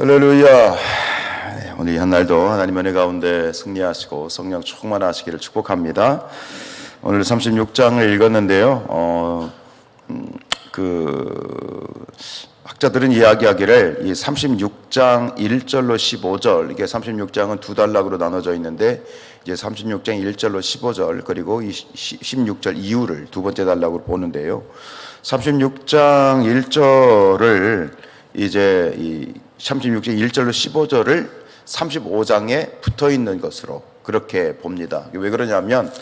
할렐루야. 오늘 이 한날도 하나님의 은혜 가운데 승리하시고 성령 충만하시기를 축복합니다. 오늘 36장을 읽었는데요. 학자들은 이야기하기를 이 36장 1절로 15절, 이게 36장은 두 단락으로 나눠져 있는데 이제 36장 1절로 15절 그리고 16절 이후를 두 번째 단락으로 보는데요. 36장 1절을 이제 이 36장 1절로 15절을 35장에 붙어 있는 것으로 그렇게 봅니다. 왜 그러냐면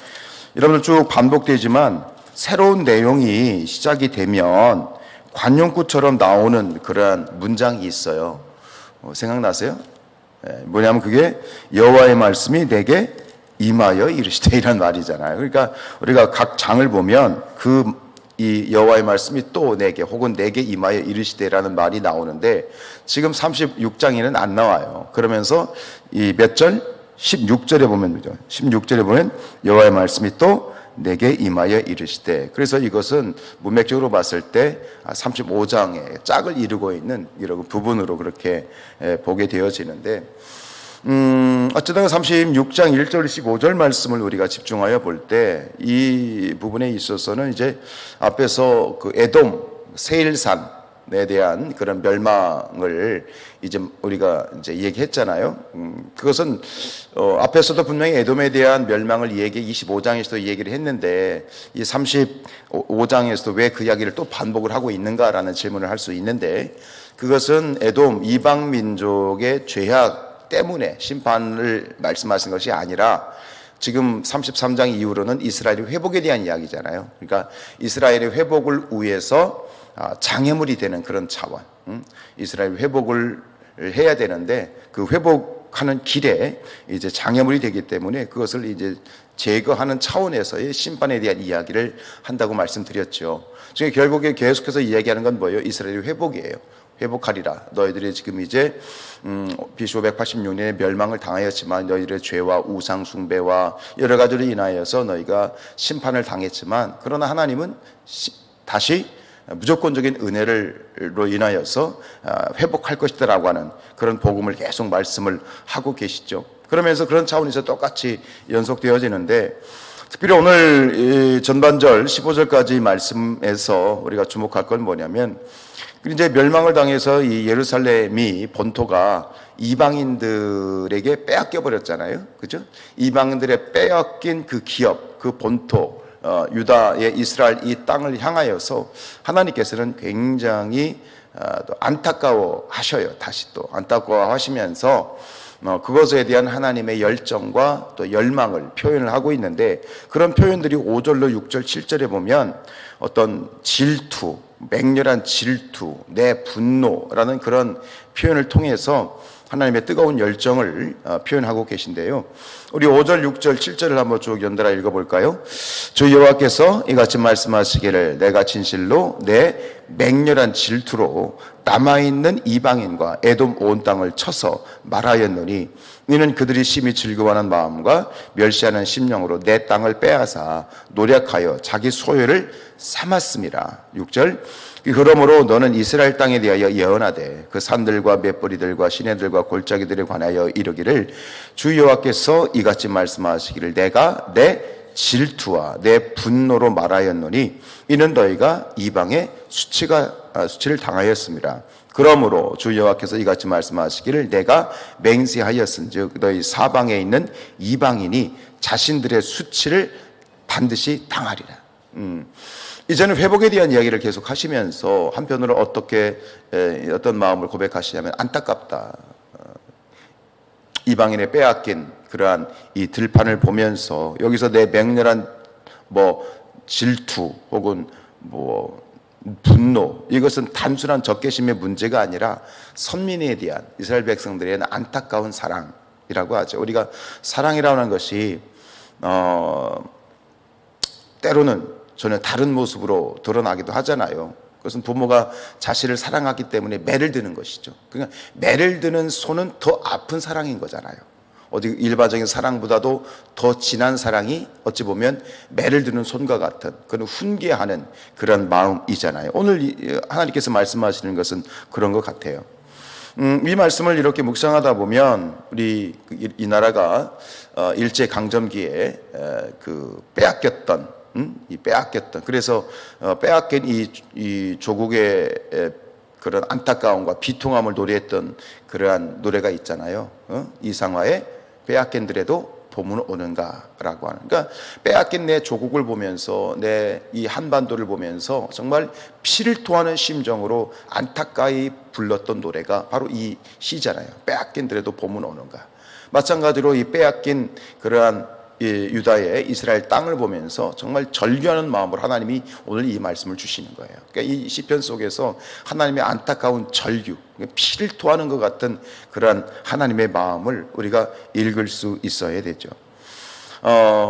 여러분들 쭉 반복되지만 새로운 내용이 시작이 되면 관용구처럼 나오는 그러한 문장이 있어요. 생각나세요? 뭐냐면 그게 여호와의 말씀이 내게 임하여 이르시되 이란 말이잖아요. 그러니까 우리가 각 장을 보면 이 여호와의 말씀이 또 내게 혹은 내게 임하여 이르시되라는 말이 나오는데 지금 36장에는 안 나와요. 그러면서 이 몇 절? 16절에 보면 16절에 보면 여호와의 말씀이 또 내게 임하여 이르시되, 그래서 이것은 문맥적으로 봤을 때 35장의 짝을 이루고 있는 이런 부분으로 그렇게 보게 되어지는데 어쨌든 36장 1절 15절 말씀을 우리가 집중하여 볼 때 이 부분에 있어서는 이제 앞에서 그 에돔 세일산에 대한 그런 멸망을 이제 우리가 이제 얘기했잖아요. 그것은 앞에서도 분명히 에돔에 대한 멸망을 25장에서도 얘기를 했는데 이 35장에서도 왜 그 이야기를 또 반복을 하고 있는가라는 질문을 할 수 있는데, 그것은 에돔 이방 민족의 죄악 때문에 심판을 말씀하신 것이 아니라 지금 33장 이후로는 이스라엘의 회복에 대한 이야기잖아요. 그러니까 이스라엘의 회복을 위해서 장애물이 되는 그런 차원, 이스라엘 회복을 해야 되는데 그 회복하는 길에 이제 장애물이 되기 때문에 그것을 이제 제거하는 차원에서의 심판에 대한 이야기를 한다고 말씀드렸죠. 지금 결국에 계속해서 이야기하는 건 뭐예요? 이스라엘의 회복이에요. 회복하리라. 너희들이 지금 이제 BC 586년에 멸망을 당하였지만 너희들의 죄와 우상 숭배와 여러 가지로 인하여서 너희가 심판을 당했지만 그러나 하나님은 다시 무조건적인 은혜로 인하여서 회복할 것이다라고 하는 그런 복음을 계속 말씀을 하고 계시죠. 그러면서 그런 차원에서 똑같이 연속되어지는데, 특별히 오늘 전반절 15절까지 말씀에서 우리가 주목할 건 뭐냐면, 이제 멸망을 당해서 이 예루살렘이 본토가 이방인들에게 빼앗겨 버렸잖아요. 그죠? 이방인들의 빼앗긴 그 기업, 그 본토, 유다의 이스라엘 이 땅을 향하여서 하나님께서는 굉장히 안타까워 하셔요. 다시 또 안타까워 하시면서 그것에 대한 하나님의 열정과 또 열망을 표현을 하고 있는데, 그런 표현들이 5절로 6절 7절에 보면 어떤 질투, 맹렬한 질투, 내 분노라는 그런 표현을 통해서 하나님의 뜨거운 열정을 표현하고 계신데요. 우리 5절, 6절, 7절을 한번 쭉 연달아 읽어볼까요? 주 여호와께서 이같이 말씀하시기를 내가 진실로 내 맹렬한 질투로 남아있는 이방인과 에돔 온 땅을 쳐서 말하였노니 이는 그들이 심히 즐거워하는 마음과 멸시하는 심령으로 내 땅을 빼앗아 노력하여 자기 소유를 삼았음이라. 6절 그러므로 너는 이스라엘 땅에 대하여 예언하되 그 산들과 맷뿌리들과 시내들과 골짜기들에 관하여 이르기를 주 여호와께서 이같이 말씀하시기를 내가 내 질투와 내 분노로 말하였노니 이는 너희가 이방의 수치를 당하였습니다. 그러므로 주 여호와께서 이같이 말씀하시기를 내가 맹세하였은즉 너희 사방에 있는 이방인이 자신들의 수치를 반드시 당하리라. 이제는 회복에 대한 이야기를 계속 하시면서 한편으로 어떤 마음을 고백하시냐면 안타깝다. 이방인의 빼앗긴 그러한 이 들판을 보면서 여기서 내 맹렬한 질투 혹은 분노, 이것은 단순한 적개심의 문제가 아니라 선민에 대한 이스라엘 백성들에 대한 안타까운 사랑이라고 하죠. 우리가 사랑이라고 하는 것이 때로는 전혀 다른 모습으로 드러나기도 하잖아요. 그것은 부모가 자식을 사랑하기 때문에 매를 드는 것이죠. 그러니까 매를 드는 손은 더 아픈 사랑인 거잖아요. 어디 일반적인 사랑보다도 더 진한 사랑이 어찌 보면 매를 드는 손과 같은 그런 훈계하는 그런 마음이잖아요. 오늘 하나님께서 말씀하시는 것은 그런 것 같아요. 이 말씀을 이렇게 묵상하다 보면 우리 이 나라가 일제 강점기에 그 빼앗겼던 그래서 빼앗긴 이 조국의 그런 안타까움과 비통함을 노래했던 그러한 노래가 있잖아요. 이상화의 빼앗긴들에도 봄은 오는가라고 하는. 그러니까 빼앗긴 내 조국을 보면서 내 이 한반도를 보면서 정말 피를 토하는 심정으로 안타까이 불렀던 노래가 바로 이 시잖아요. 빼앗긴들에도 봄은 오는가. 마찬가지로 이 빼앗긴 그러한 유다의 이스라엘 땅을 보면서 정말 절규하는 마음으로 하나님이 오늘 이 말씀을 주시는 거예요. 그러니까 이 시편 속에서 하나님의 안타까운 절규, 피를 토하는 것 같은 그러한 하나님의 마음을 우리가 읽을 수 있어야 되죠.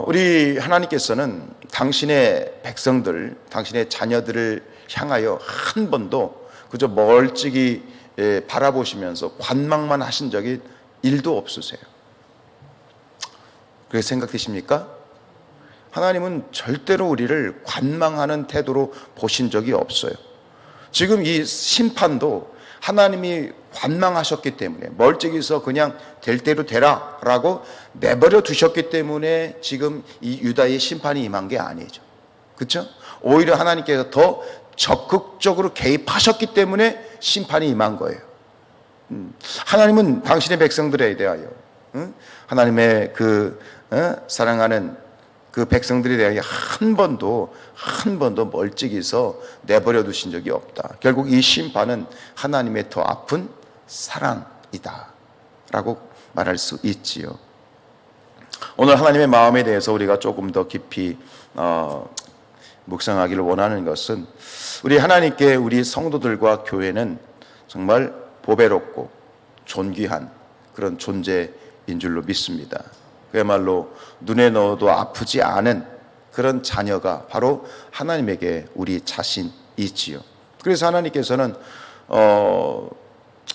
우리 하나님께서는 당신의 백성들, 당신의 자녀들을 향하여 한 번도 그저 멀찍이 바라보시면서 관망만 하신 적이 일도 없으세요. 그렇게 생각되십니까? 하나님은 절대로 우리를 관망하는 태도로 보신 적이 없어요. 지금 이 심판도 하나님이 관망하셨기 때문에 멀찍이서 그냥 될 대로 되라 라고 내버려 두셨기 때문에 지금 이 유다의 심판이 임한 게 아니죠. 그렇죠? 오히려 하나님께서 더 적극적으로 개입하셨기 때문에 심판이 임한 거예요. 하나님은 당신의 백성들에 대하여 하나님의 사랑하는 그 백성들에 대하여 한 번도 멀찍이서 내버려 두신 적이 없다. 결국 이 심판은 하나님의 더 아픈 사랑이다 라고 말할 수 있지요. 오늘 하나님의 마음에 대해서 우리가 조금 더 깊이 묵상하기를 원하는 것은 우리 하나님께 우리 성도들과 교회는 정말 보배롭고 존귀한 그런 존재인 줄로 믿습니다. 그야말로 눈에 넣어도 아프지 않은 그런 자녀가 바로 하나님에게 우리 자신이지요. 그래서 하나님께서는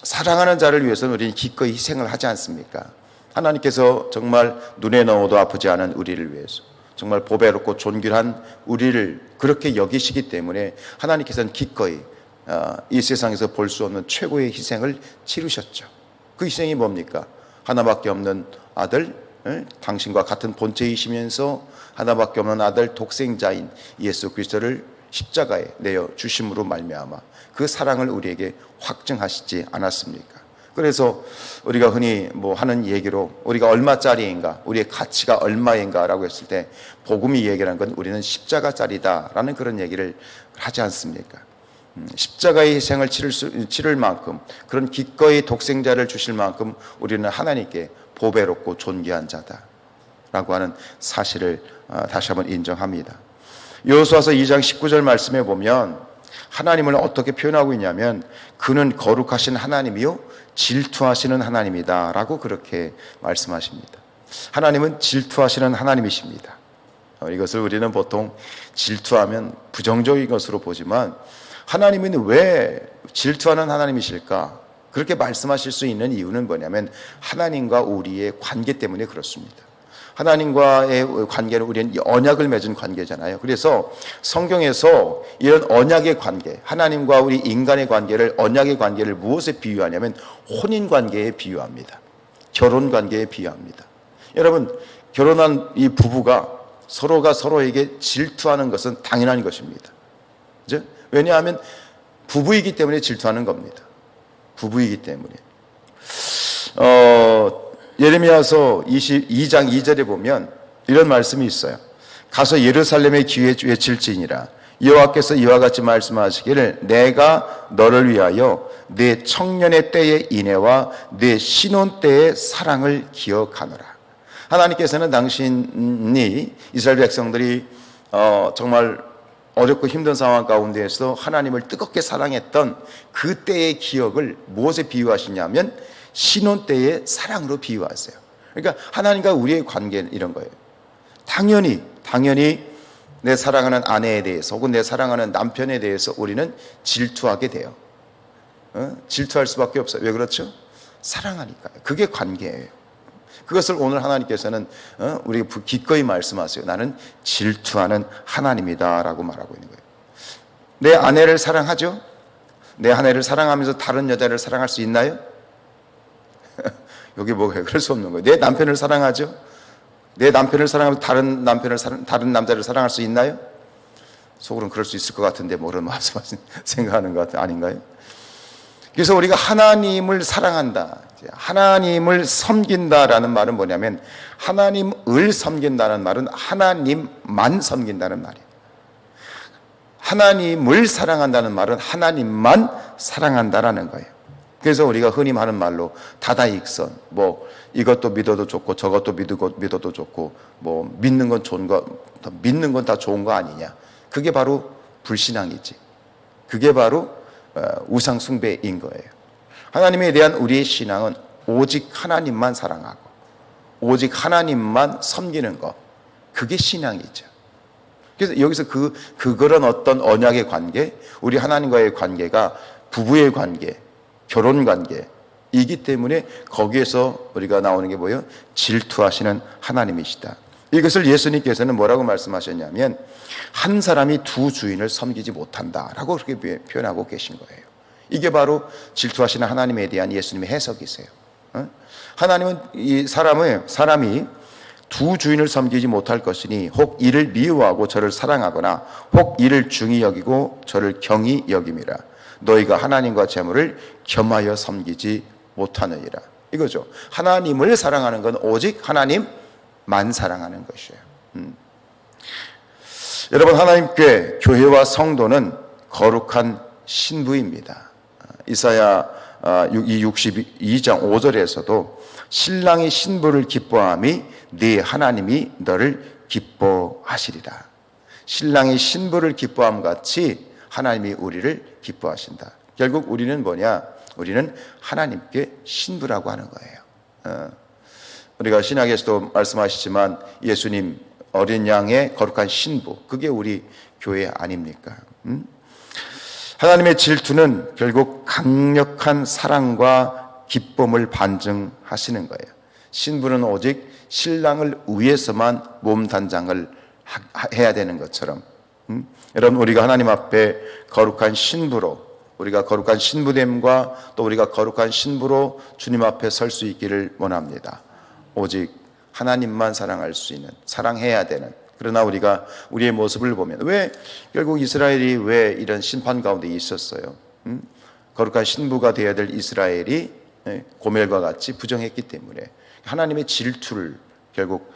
사랑하는 자를 위해서는 우리는 기꺼이 희생을 하지 않습니까? 하나님께서 정말 눈에 넣어도 아프지 않은 우리를 위해서 정말 보배롭고 존귀한 우리를 그렇게 여기시기 때문에 하나님께서는 기꺼이 이 세상에서 볼 수 없는 최고의 희생을 치르셨죠. 그 희생이 뭡니까? 하나밖에 없는 아들, 당신과 같은 본체이시면서 하나밖에 없는 아들 독생자인 예수 그리스도를 십자가에 내어 주심으로 말미암아 그 사랑을 우리에게 확증하시지 않았습니까? 그래서 우리가 흔히 하는 얘기로 우리가 얼마짜리인가, 우리의 가치가 얼마인가라고 했을 때 복음이 얘기하는 건 우리는 십자가짜리다라는 그런 얘기를 하지 않습니까? 십자가의 희생을 치를 만큼, 그런 기꺼이 독생자를 주실 만큼 우리는 하나님께 보배롭고 존귀한 자다라고 하는 사실을 다시 한번 인정합니다. 여호수아서 2장 19절 말씀에 보면 하나님을 어떻게 표현하고 있냐면 그는 거룩하신 하나님이요 질투하시는 하나님이다 라고 그렇게 말씀하십니다. 하나님은 질투하시는 하나님이십니다. 이것을 우리는 보통 질투하면 부정적인 것으로 보지만 하나님은 왜 질투하는 하나님이실까? 그렇게 말씀하실 수 있는 이유는 뭐냐면 하나님과 우리의 관계 때문에 그렇습니다. 하나님과의 관계는 우리는 언약을 맺은 관계잖아요. 그래서 성경에서 이런 언약의 관계, 하나님과 우리 인간의 관계를, 언약의 관계를 무엇에 비유하냐면 혼인 관계에 비유합니다. 결혼 관계에 비유합니다. 여러분, 결혼한 이 부부가 서로가 서로에게 질투하는 것은 당연한 것입니다. 그죠? 왜냐하면 부부이기 때문에 질투하는 겁니다. 부부이기 때문에. 예레미야서 22장 2절에 보면 이런 말씀이 있어요. 가서 예루살렘의 귀에 외칠지니라 여호와께서 이와 같이 말씀하시기를 내가 너를 위하여 내 청년의 때의 인애와 내 신혼 때의 사랑을 기억하노라. 하나님께서는 당신이 이스라엘 백성들이 정말 어렵고 힘든 상황 가운데에서 하나님을 뜨겁게 사랑했던 그때의 기억을 무엇에 비유하시냐면 신혼 때의 사랑으로 비유하세요. 그러니까 하나님과 우리의 관계는 이런 거예요. 당연히 내 사랑하는 아내에 대해서 혹은 내 사랑하는 남편에 대해서 우리는 질투하게 돼요. 질투할 수밖에 없어요. 왜 그렇죠? 사랑하니까요. 그게 관계예요. 그것을 오늘 하나님께서는 우리에게 기꺼이 말씀하세요. 나는 질투하는 하나님이다 라고 말하고 있는 거예요. 내 아내를 사랑하죠? 내 아내를 사랑하면서 다른 여자를 사랑할 수 있나요? 여기 뭐가 그럴 수 없는 거예요. 내 남편을 사랑하죠? 내 남편을 사랑하면 다른 남자를 사랑할 수 있나요? 속으로는 그럴 수 있을 것 같은데 뭐 그런 말씀하신 생각하는 것 같은 아닌가요? 그래서 우리가 하나님을 사랑한다, 하나님을 섬긴다라는 말은 뭐냐면 하나님을 섬긴다는 말은 하나님만 섬긴다는 말이에요. 하나님을 사랑한다는 말은 하나님만 사랑한다라는 거예요. 그래서 우리가 흔히 하는 말로 다다익선, 뭐 이것도 믿어도 좋고 저것도 믿어도 좋고 뭐 믿는 건 좋은 거, 믿는 건 다 좋은 거 아니냐. 그게 바로 불신앙이지. 그게 바로 우상 숭배인 거예요. 하나님에 대한 우리의 신앙은 오직 하나님만 사랑하고 오직 하나님만 섬기는 것, 그게 신앙이죠. 그래서 여기서 그런 어떤 언약의 관계, 우리 하나님과의 관계가 부부의 관계, 결혼 관계이기 때문에 거기에서 우리가 나오는 게 뭐예요? 질투하시는 하나님이시다. 이것을 예수님께서는 뭐라고 말씀하셨냐면 한 사람이 두 주인을 섬기지 못한다라고 그렇게 표현하고 계신 거예요. 이게 바로 질투하시는 하나님에 대한 예수님의 해석이세요. 하나님은 이 사람이 두 주인을 섬기지 못할 것이니 혹 이를 미워하고 저를 사랑하거나 혹 이를 중히 여기고 저를 경히 여김이라. 너희가 하나님과 재물을 겸하여 섬기지 못하느니라. 이거죠. 하나님을 사랑하는 건 오직 하나님만 사랑하는 것이에요. 여러분, 하나님께 교회와 성도는 거룩한 신부입니다. 이사야 62장 5절에서도 신랑이 신부를 기뻐함이 네 하나님이 너를 기뻐하시리라. 신랑이 신부를 기뻐함 같이 하나님이 우리를 기뻐하신다. 결국 우리는 뭐냐? 우리는 하나님께 신부라고 하는 거예요. 우리가 신약에서도 말씀하시지만 예수님 어린 양의 거룩한 신부, 그게 우리 교회 아닙니까? 하나님의 질투는 결국 강력한 사랑과 기쁨을 반증하시는 거예요. 신부는 오직 신랑을 위해서만 몸 단장을 해야 되는 것처럼, 여러분, 우리가 하나님 앞에 거룩한 신부로, 우리가 거룩한 신부됨과 또 우리가 거룩한 신부로 주님 앞에 설 수 있기를 원합니다. 오직 하나님만 사랑할 수 있는, 사랑해야 되는. 그러나 우리가 우리의 모습을 보면 왜 결국 이스라엘이 왜 이런 심판 가운데 있었어요? 거룩한 신부가 되어야 될 이스라엘이 고멜과 같이 부정했기 때문에 하나님의 질투를 결국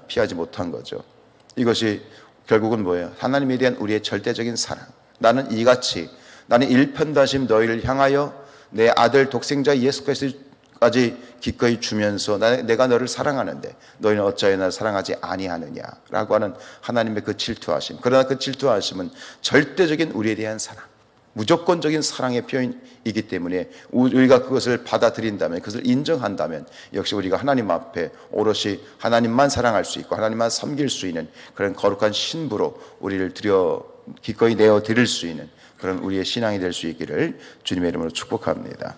피하지 못한 거죠. 이것이 결국은 뭐예요? 하나님에 대한 우리의 절대적인 사랑. 나는 일편단심 너희를 향하여 내 아들 독생자 예수 그리스도까지 기꺼이 주면서 내가 너를 사랑하는데 너희는 어찌하여 나를 사랑하지 아니하느냐라고 하는 하나님의 그 질투하심. 그러나 그 질투하심은 절대적인 우리에 대한 사랑, 무조건적인 사랑의 표현이기 때문에 우리가 그것을 받아들인다면, 그것을 인정한다면 역시 우리가 하나님 앞에 오롯이 하나님만 사랑할 수 있고 하나님만 섬길 수 있는 그런 거룩한 신부로 우리를 기꺼이 내어 드릴 수 있는 그런 우리의 신앙이 될 수 있기를 주님의 이름으로 축복합니다.